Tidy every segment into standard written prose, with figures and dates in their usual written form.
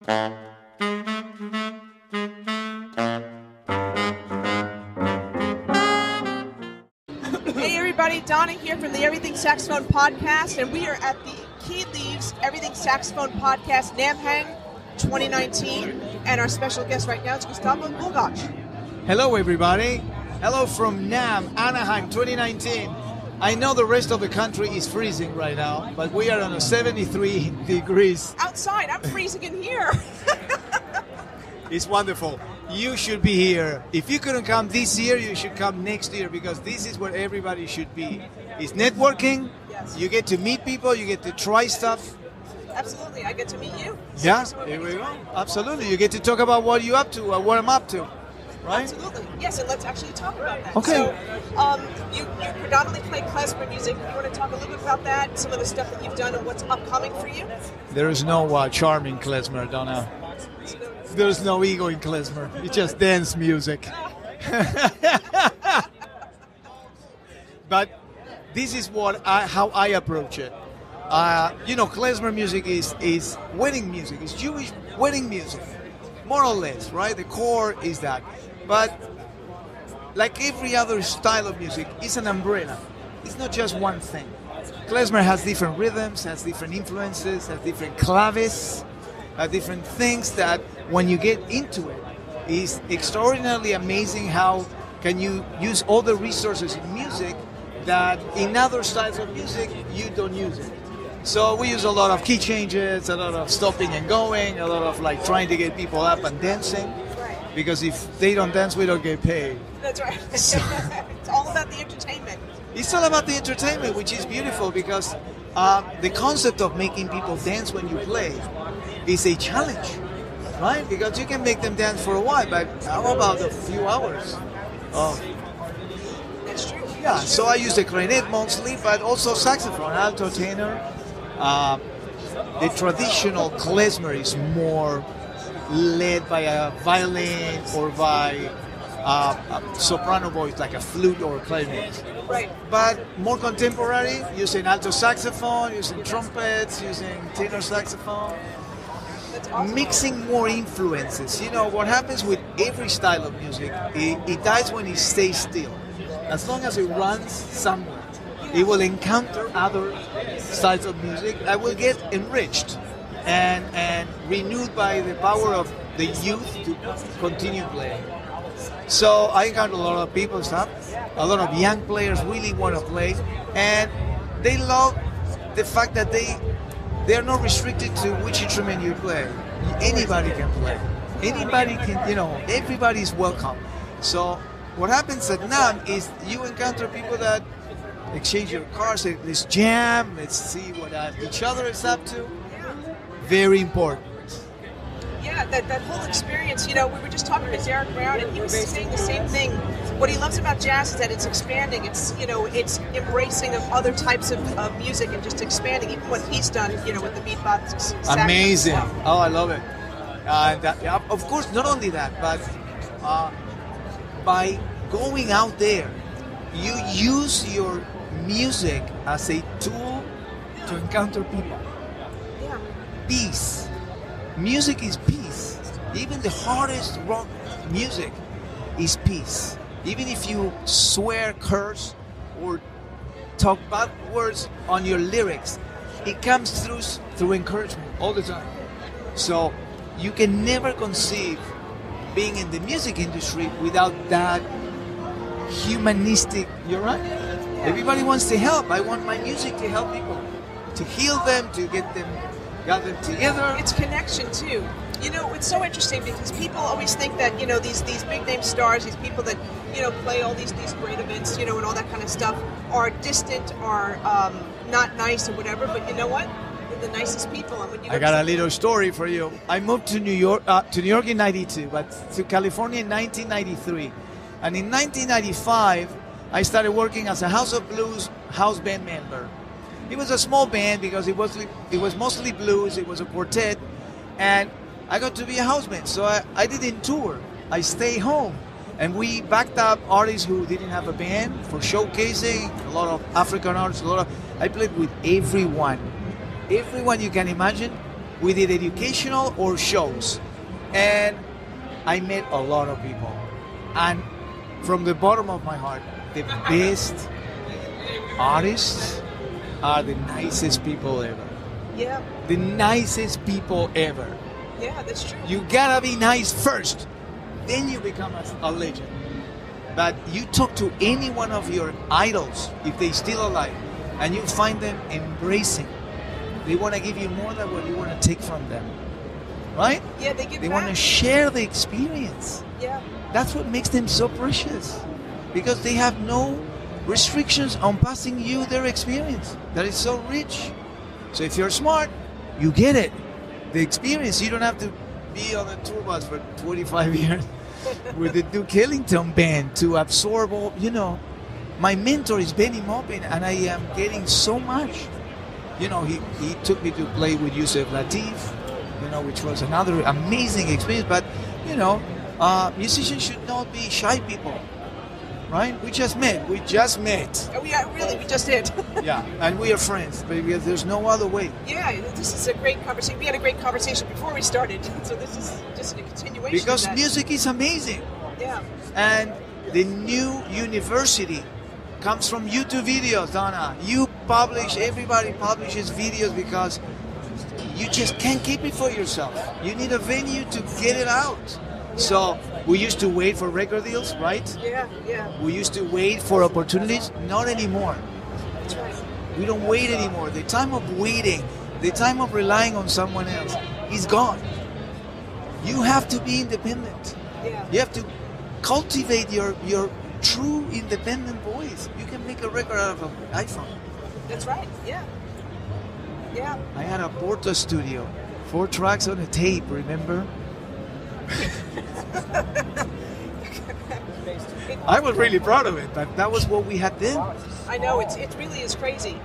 Hey everybody, Donna here from the Everything Saxophone Podcast, and we are at the Key Leaves Everything Saxophone Podcast NAMM 2019, and our special guest right now is Gustavo Bulgach. Hello everybody. Hello from NAMM Anaheim 2019. I know the rest of the country is freezing right now, but we are on 73 degrees. Outside, I'm freezing in here. It's wonderful. You should be here. If you couldn't come this year, you should come next year, because this is where everybody should be. It's networking. Yes. You get to meet people. You get to try stuff. Absolutely, I get to meet you. Yeah, here we go. Absolutely. You get to talk about what you're up to or what I'm up to. Right? Absolutely. Yes, and let's actually talk about that. Okay. So, you predominantly play klezmer music. You want to talk a little bit about that, some of the stuff that you've done and what's upcoming for you? There is no charm in klezmer, Donna. There's no ego in klezmer. It's just dance music. But this is how I approach it. Klezmer music is wedding music. It's Jewish wedding music, more or less, right? The core is that. But like every other style of music, it's an umbrella. It's not just one thing. Klezmer has different rhythms, has different influences, has different claves, has different things that when you get into it, is extraordinarily amazing how can you use all the resources in music that in other styles of music you don't use it. So we use a lot of key changes, a lot of stopping and going, a lot of like trying to get people up and dancing. Because if they don't dance, we don't get paid. That's right. So, it's all about the entertainment. It's all about the entertainment, which is beautiful because the concept of making people dance when you play is a challenge, right? Because you can make them dance for a while, but how about a few hours? That's true. Yeah, so I use the clarinet mostly, but also saxophone, alto, tenor. The traditional klezmer is more led by a violin or by a soprano voice like a flute or a clarinet. Right. But more contemporary, using alto saxophone, using trumpets, using tenor saxophone. That's awesome. Mixing more influences. You know, what happens with every style of music, it dies when it stays still. As long as it runs somewhere, it will encounter other styles of music that will get enriched and renewed by the power of the youth to continue playing. So I encounter a lot of people, a lot of young players really want to play, and they love the fact that they're not restricted to which instrument you play. Anybody can play. Anybody can, everybody's welcome. So what happens at NAMM is you encounter people that exchange your cars, say, let's jam, let's see what each other is up to. Very important. Yeah, that whole experience, we were just talking to Derek Brown, and he was saying the same thing. What he loves about jazz is that it's expanding. It's, it's embracing of other types of music and just expanding, even what he's done, with the beatbox. Amazing. Stuff. Oh, I love it. Of course, not only that, but by going out there, you use your music as a tool to encounter people. Yeah. Peace. Music is peace. Even the hardest rock music is peace. Even if you swear, curse, or talk bad words on your lyrics, it comes through encouragement all the time. So you can never conceive being in the music industry without that humanistic. You're right. Everybody wants to help. I want my music to help people, to heal them, to gather them together. It's connection too. It's so interesting because people always think that these big name stars, these people that play all these great events, and all that kind of stuff, are distant, are not nice or whatever. But you know what? They're the nicest people. And when I got a little story for you. I moved to New York in '92, but to California in 1993, and in 1995 I started working as a House of Blues house band member. It was a small band because it was mostly blues. It was a quartet, and I got to be a house band. So I didn't tour. I stayed home, and we backed up artists who didn't have a band for showcasing. A lot of African artists. I played with everyone you can imagine, We did educational or shows. And I met a lot of people. And from the bottom of my heart, the best artists are the nicest people ever. Yeah. The nicest people ever. Yeah, that's true. You gotta be nice first, then you become a legend. But you talk to any one of your idols, if they still alive, and you find them embracing. They want to give you more than what you want to take from them, right? Yeah, they give They back. want to share the experience. Yeah. That's what makes them so precious, because they have no restrictions on passing you their experience. That is so rich. So if you're smart, you get it. The experience. You don't have to be on the tour bus for 25 years with the Duke Ellington band to absorb all. My mentor is Benny Maupin, and I am getting so much. He took me to play with Yusef Lateef, which was another amazing experience. But musicians should not be shy people, right? We just met. We just did. Yeah, and we are friends, because there's no other way. Yeah, this is a great conversation. We had a great conversation before we started, so this is just a continuation. Because of that. music is amazing. Yeah. And the new university comes from YouTube videos, Donna. Everybody publishes videos because you just can't keep it for yourself. You need a venue to get it out. So we used to wait for record deals, right? Yeah. We used to wait for opportunities. Not anymore. That's right. We don't wait anymore. The time of waiting, the time of relying on someone else is gone. You have to be independent. Yeah. You have to cultivate your true independent voice. You can make a record out of an iPhone. That's right. Yeah. Yeah. I had a Porta studio, 4 tracks on a tape, remember? I was really proud of it, but that was what we had then. I know, it really is crazy.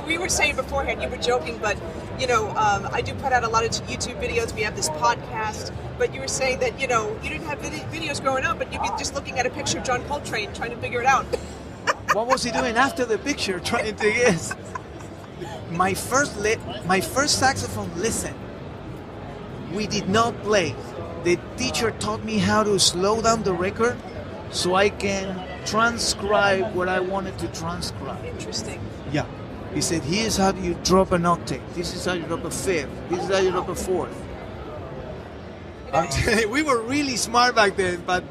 We were saying beforehand, you were joking, but I do put out a lot of YouTube videos. We have this podcast, but you were saying that you didn't have videos growing up, but you'd be just looking at a picture of John Coltrane trying to figure it out. What was he doing after the picture? Trying to guess. My first saxophone lesson, we did not play. The teacher taught me how to slow down the record so I can transcribe what I wanted to transcribe. Interesting. Yeah. He said, here's how you drop an octave. This is how you drop a fifth. This is how you drop a fourth. We were really smart back then, but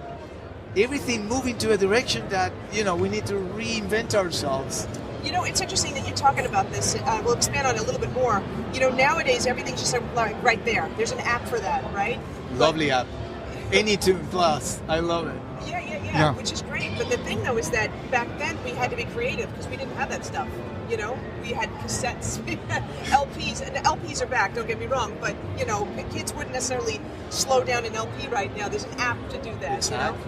everything moved into a direction that, we need to reinvent ourselves. It's interesting that you're talking about this. We'll expand on it a little bit more. Nowadays, everything's just like right there. There's an app for that, right? Lovely app. AnyTune Plus. I love it. Yeah, which is great. But the thing, though, is that back then we had to be creative because we didn't have that stuff. We had cassettes, we had LPs, and the LPs are back, don't get me wrong, but, kids wouldn't necessarily slow down an LP right now. There's an app to do that, Exactly.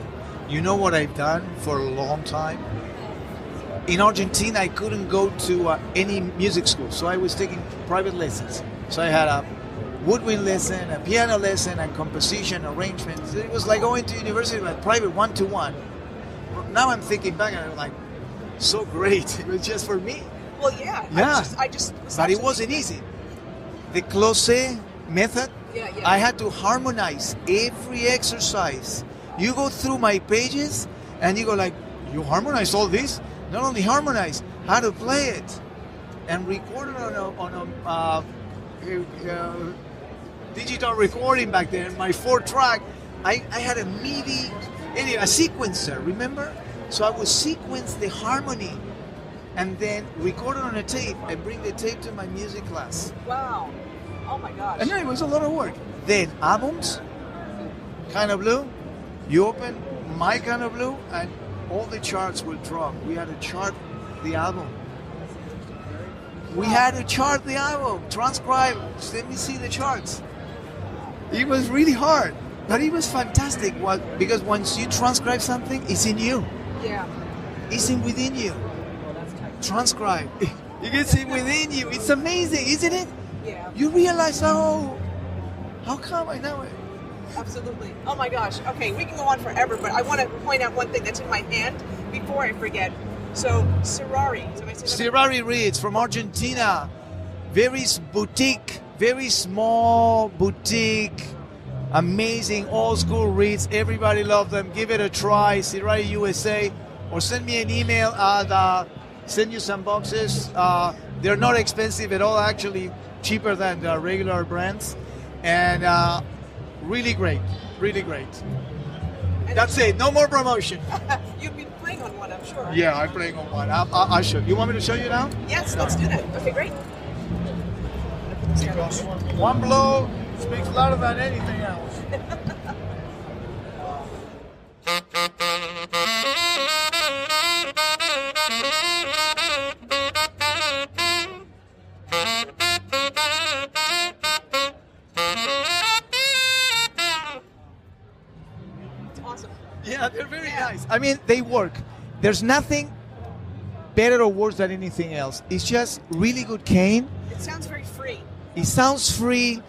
You know what I've done for a long time? In Argentina, I couldn't go to any music school, so I was taking private lessons. So I had a woodwind lesson, a piano lesson, and composition, arrangements. It was like going to university, but private, one-to-one. Now I'm thinking back, and I'm like, so great. It was just for me. Well, yeah. I just but it wasn't easy. The close method, I had to harmonize every exercise. You go through my pages, and you go like, you harmonized all this? Not only harmonize, how to play it, and record it on a digital recording back then. My 4-track, I had a MIDI, a sequencer. Remember? So I would sequence the harmony, and then record it on a tape, and bring the tape to my music class. Wow! Oh my gosh! And it was a lot of work. Then albums, Kind of Blue. You open My Kind of Blue, and all the charts will drop. We had to chart the album. Transcribe. Let me see the charts. It was really hard, but it was fantastic. Because once you transcribe something, it's in you. Yeah. It's within you. Transcribe. You can see within you. It's amazing, isn't it? Yeah. You realize how come I know it? Absolutely. Oh my gosh. Okay, we can go on forever, but I want to point out one thing that's in my hand before I forget. So, Cerari. Cerari reeds from Argentina. Very boutique very small, boutique, amazing, old school reeds. Everybody loves them. Give it a try. Sirari USA. Or send me an email. I'll send you some boxes. They're not expensive at all, actually cheaper than the regular brands. And really great. Really great. And that's it. No more promotion. You've been playing on one, I'm sure. Yeah, I'm playing on one. I'll show you. You want me to show you now? Yes, let's do that. Okay, great. One blow speaks louder than anything else. Awesome. Yeah, they're very nice. I mean, they work. There's nothing better or worse than anything else. It's just really good cane. It sounds very free. It sounds free.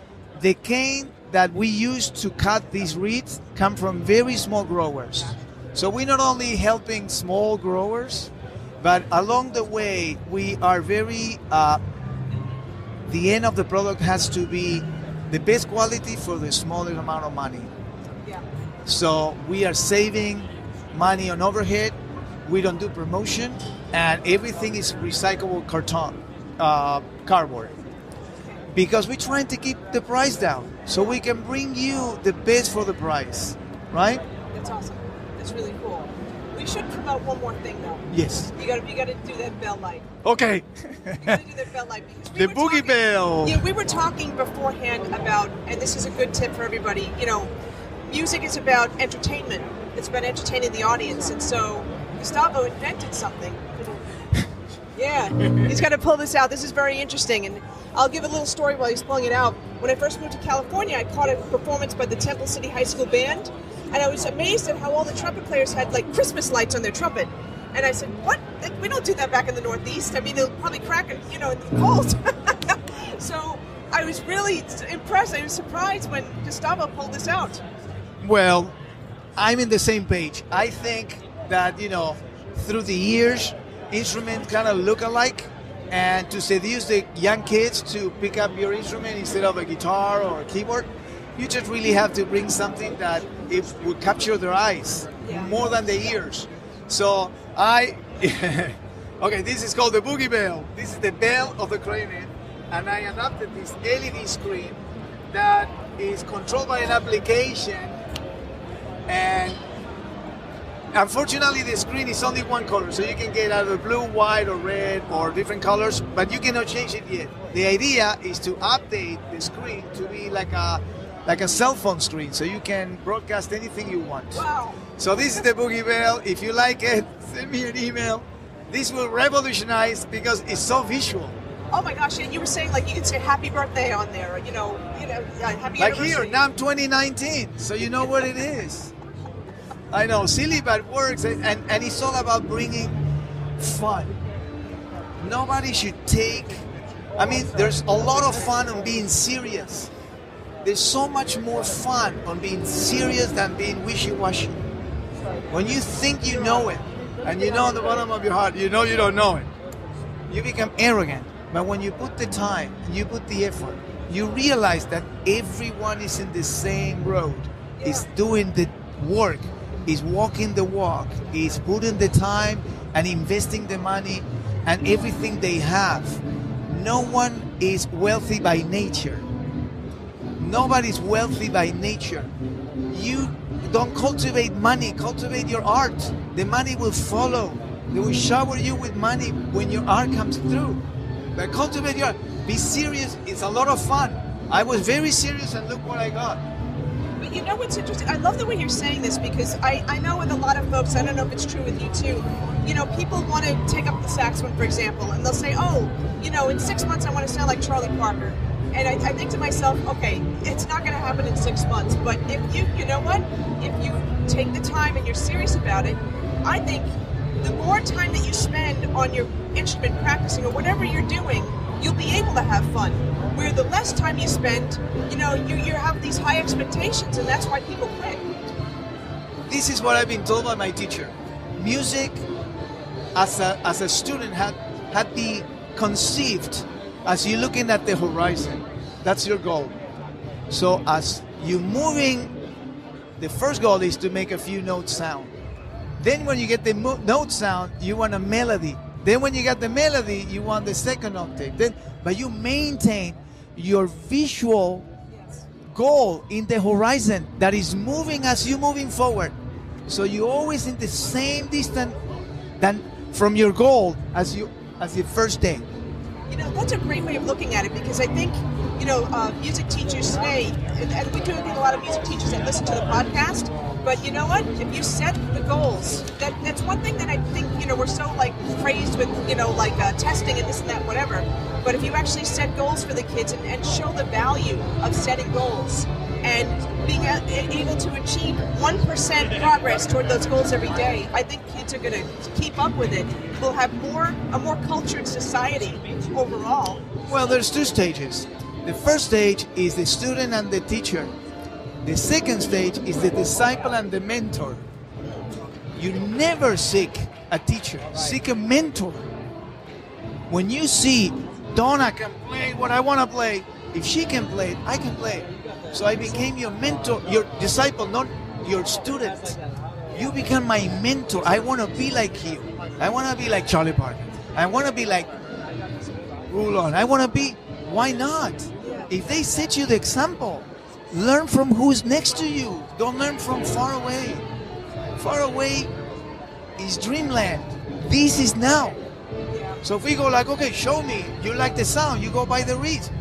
The cane that we use to cut these reeds come from very small growers. So we're not only helping small growers, but along the way, we are very, the end of the product has to be the best quality for the smallest amount of money. Yeah. So we are saving money on overhead. We don't do promotion, and everything is recyclable cardboard. Because we're trying to keep the price down, so we can bring you the best for the price, right? That's awesome. That's really cool. We should promote one more thing, though. Yes. You got to do that bell light. Okay. You got to do that bell light because the boogie bell. Yeah, we were talking beforehand about, and this is a good tip for everybody. You know, music is about entertainment. It's about entertaining the audience, and so Gustavo invented something. Yeah, he's got to pull this out. This is very interesting, and I'll give a little story while he's pulling it out. When I first moved to California, I caught a performance by the Temple City High School Band, and I was amazed at how all the trumpet players had like Christmas lights on their trumpet. And I said, "What? We don't do that back in the Northeast. I mean, they'll probably crack it, in the cold." So I was really impressed. I was surprised when Gustavo pulled this out. Well, I'm in the same page. I think that through the years, instruments kind of look alike, and to seduce the young kids to pick up your instrument instead of a guitar or a keyboard, you just really have to bring something that it would capture their eyes more than the ears. So okay, this is called the boogie bell. This is the bell of the clarinet, and I adapted this LED screen that is controlled by an application, and unfortunately, the screen is only one color, so you can get either blue, white, or red, or different colors, but you cannot change it yet. The idea is to update the screen to be like a cell phone screen, so you can broadcast anything you want. Wow. So this is the boogie bell. If you like it, send me an email. This will revolutionize because it's so visual. Oh my gosh! And you were saying like you could say "Happy Birthday" on there, happy like anniversary. Here, NAMM 2019, so you know what it is. I know, silly but works, and it's all about bringing fun. Nobody should there's a lot of fun on being serious. There's so much more fun on being serious than being wishy-washy. When you think you know it, and you know in the bottom of your heart, you don't know it, you become arrogant. But when you put the time, you put the effort, you realize that everyone is in the same road, is doing the work, is walking the walk, is putting the time and investing the money and everything they have. No one is wealthy by nature. Nobody's wealthy by nature. You don't cultivate money, cultivate your art. The money will follow. They will shower you with money when your art comes through. But cultivate your art. Be serious. It's a lot of fun. I was very serious, and look what I got. But you know what's interesting? I love the way you're saying this, because I know with a lot of folks, I don't know if it's true with you too, people want to take up the saxophone, for example, and they'll say, oh, in 6 months I want to sound like Charlie Parker. And I think to myself, okay, it's not going to happen in 6 months, but if you take the time and you're serious about it, I think the more time that you spend on your instrument practicing or whatever you're doing, you'll be able to have fun. Where the less time you spend, you have these high expectations, and that's why people quit. This is what I've been told by my teacher. Music, as a student, had be conceived as you're looking at the horizon. That's your goal. So as you're moving, the first goal is to make a few notes sound. Then when you get the note sound, you want a melody. Then when you get the melody, you want the second octave. But you maintain your visual goal in the horizon that is moving as you're moving forward. So you're always in the same distance than from your goal as your first day. You know, that's a great way of looking at it, because I think, you know, music teachers today, and we do get a lot of music teachers that listen to the podcast, but you know what? If you set the goals, that's one thing that I think, you know, we're so like praised with, you know, like testing and this and that, whatever. But if you actually set goals for the kids and show the value of setting goals and being able to achieve 1% progress toward those goals every day, I think kids are going to keep up with it. We'll have a more cultured society overall. Well, there's two stages. The first stage is the student and the teacher. The second stage is the disciple and the mentor. You never seek a teacher, seek a mentor. When you see Donna can play what I want to play, if she can play it, I can play it. So I became your mentor, your disciple, not your student. You become my mentor. I want to be like you. I want to be like Charlie Parker. I want to be like Rulon. I want to be, why not? If they set you the example, learn from who's next to you. Don't learn from far away. Far away is dreamland. This is now. So if we go like, okay, show me, you like the sound, you go by the reeds.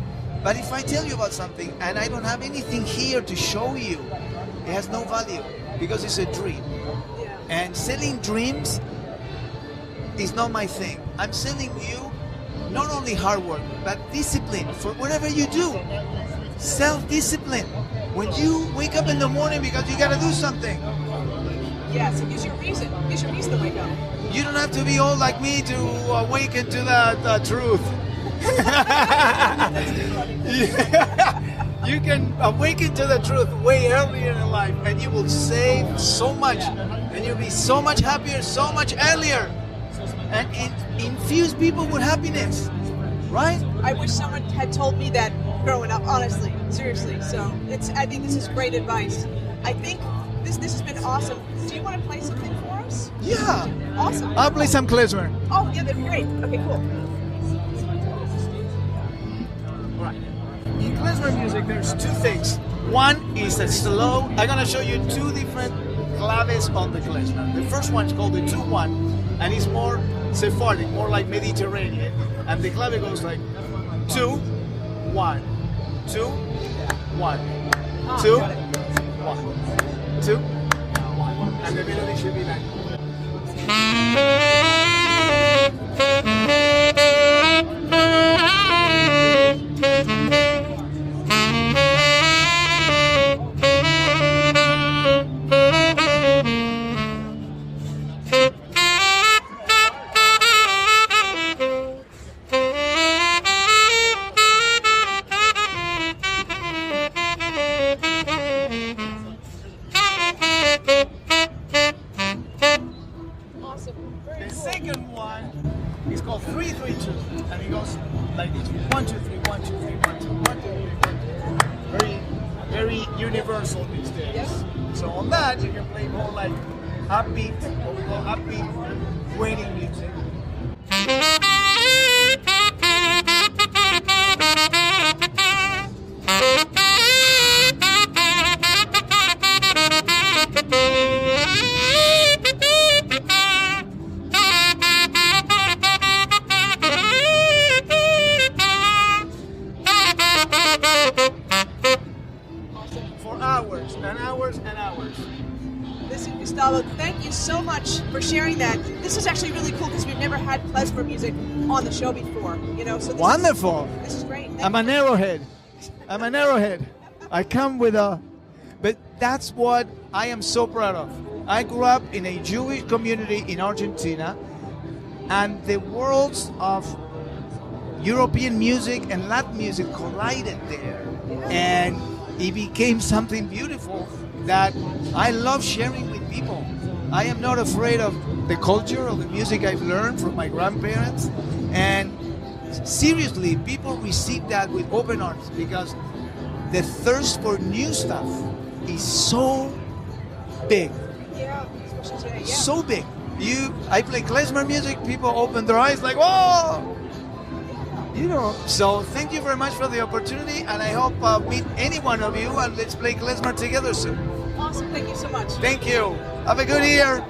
But if I tell you about something and I don't have anything here to show you, it has no value because it's a dream. And selling dreams is not my thing. I'm selling you not only hard work, but discipline for whatever you do. Self-discipline. When you wake up in the morning because you got to do something. Yes, it gives you a reason. It gives you a reason to wake up. You don't have to be old like me to awaken to the truth. You can awaken to the truth way earlier in life, and you will save so much, and you'll be so much happier, so much earlier, and infuse people with happiness, right? I wish someone had told me that growing up, honestly, seriously. So I think this is great advice. I think this has been awesome. Do you want to play something for us? Yeah. Awesome. I'll play some klezmer. Oh, yeah, that'd be great. Okay, cool. Right. In klezmer music, there's two things. One is a slow. I'm gonna show you two different claves on the klezmer. The first one's called the 2-1, and it's more Sephardic, more like Mediterranean. And the clave goes like 2, 1, 2, 1, 2, 1, 2, 1, and the melody should be like. The second one is called 3-3-2, and it goes like this: 1, 2, 3, 1, 2, 3, 1, 2, 1, 2, 3, 1, 2. Very universal these days. Yes. So on that, you can play more like upbeat, what we call upbeat, waiting music. For hours and hours and hours. Listen, Gustavo, thank you so much for sharing that. This is actually really cool because we've never had klezmer music on the show before. You know, so this Wonderful. This is great. I'm an arrowhead. I'm an arrowhead. I come with a... But that's what I am so proud of. I grew up in a Jewish community in Argentina, and the worlds of European music and Latin music collided there. And it became something beautiful that I love sharing with people. I am not afraid of the culture or the music I've learned from my grandparents, and seriously, people receive that with open arms because the thirst for new stuff is so big. Yeah, especially today. Yeah. So big. I play klezmer music, people open their eyes like, whoa! You know, so thank you very much for the opportunity, and I hope meet any one of you and let's play klezmer together soon. Awesome, thank you so much. Thank you. Have a good year.